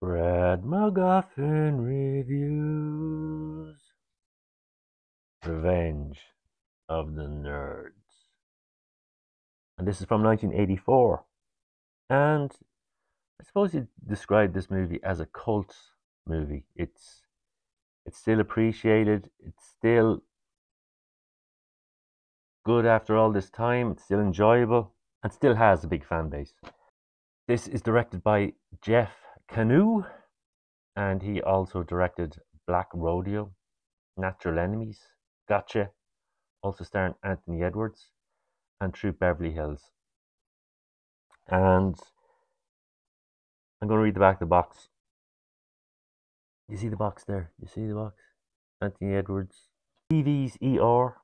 Red MacGuffin reviews Revenge of the Nerds. And this is from 1984. And I suppose you'd describe this movie as a cult movie. It's still appreciated. It's still good after all this time. It's still enjoyable and still has a big fan base. This is directed by Jeff Canoe, and he also directed Black Rodeo, Natural Enemies, Gotcha, also starring Anthony Edwards, and Troop Beverly Hills. And I'm going to read the back of the box. You see the box there? You see the box? Anthony Edwards. TV's ER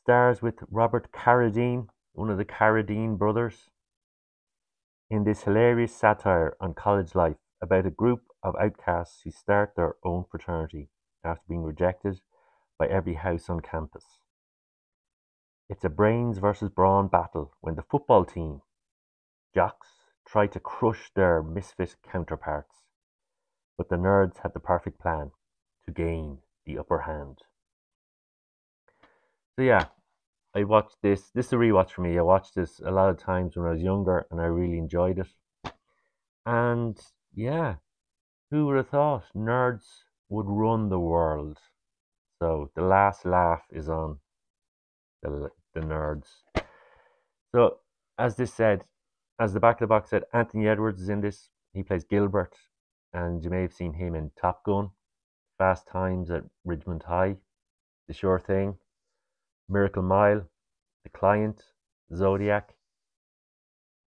stars with Robert Carradine, one of the Carradine brothers, in this hilarious satire on college life about a group of outcasts who start their own fraternity after being rejected by every house on campus. It's a brains versus brawn battle when the football team, jocks, try to crush their misfit counterparts. But the nerds had the perfect plan to gain the upper hand. So yeah, I watched this. This is a rewatch for me. I watched this a lot of times when I was younger and I really enjoyed it. And yeah, who would have thought nerds would run the world? So the last laugh is on the nerds. So as this said, as the back of the box said, Anthony Edwards is in this. He plays Gilbert, and you may have seen him in Top Gun, Fast Times at Ridgemont High, The Sure Thing, Miracle Mile, The Client, Zodiac,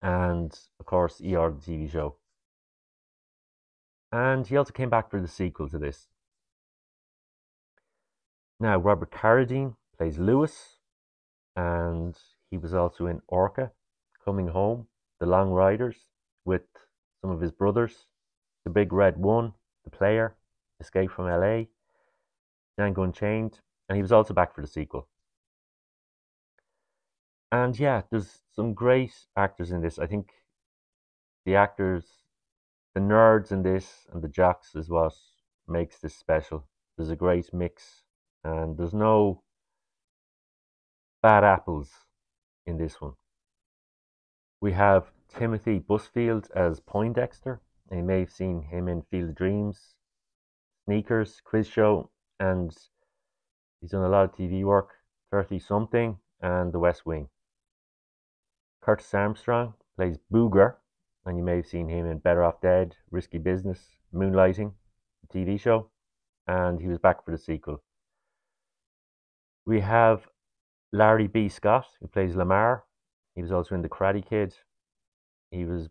and of course ER, the TV show. And he also came back for the sequel to this. Now, Robert Carradine plays Lewis, and he was also in Orca, Coming Home, The Long Riders, with some of his brothers, The Big Red One, The Player, Escape from LA, Django Unchained, and he was also back for the sequel. And yeah, there's some great actors in this. I think the actors, the nerds in this and the jocks is what makes this special. There's a great mix, and there's no bad apples in this one. We have Timothy Busfield as Poindexter. You may have seen him in Field of Dreams, Sneakers, Quiz Show, and he's done a lot of TV work, 30 Something, and The West Wing. Curtis Armstrong plays Booger, and you may have seen him in Better Off Dead, Risky Business, Moonlighting, the TV show, and he was back for the sequel. We have Larry B. Scott, who plays Lamar. He was also in The Karate Kid. He was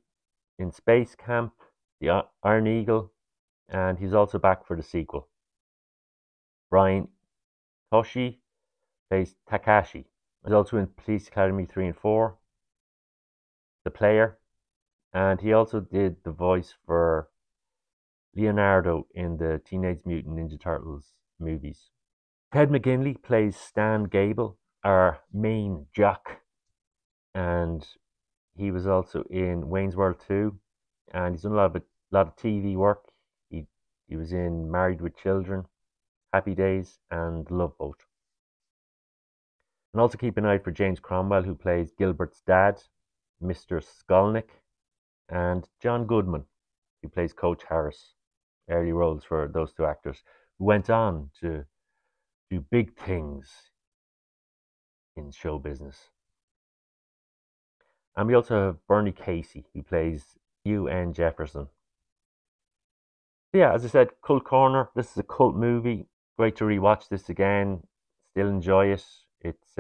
in Space Camp, The Iron Eagle, and he's also back for the sequel. Brian Toshi plays Takashi. He's also in Police Academy 3 and 4, The Player, and he also did the voice for Leonardo in the Teenage Mutant Ninja Turtles movies. Ted McGinley plays Stan Gable, our main jock, and he was also in Wayne's World 2, and he's done a lot of TV work. He was in Married with Children, Happy Days, and Love Boat. And also keep an eye for James Cromwell, who plays Gilbert's dad, Mr. Skolnick, and John Goodman, who plays Coach Harris. Early roles for those two actors, who went on to do big things in show business. And we also have Bernie Casey, who plays U.N. Jefferson. So yeah, as I said, Cult Corner. This is a cult movie. Great to rewatch this again. Still enjoy it. It's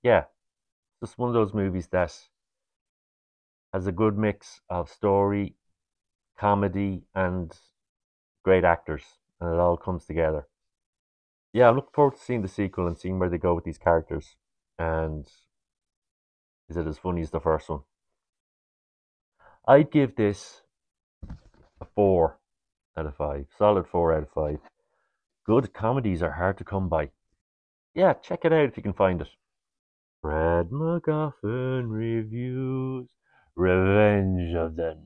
yeah, just one of those movies that has a good mix of story, comedy, and great actors, and it all comes together. Yeah, I'm looking forward to seeing the sequel and seeing where they go with these characters. And is it as funny as the first one? I'd give this a 4 out of 5. Solid 4 out of 5. Good comedies are hard to come by. Yeah, check it out if you can find it. Brad MacGuffin reviews Revenge of the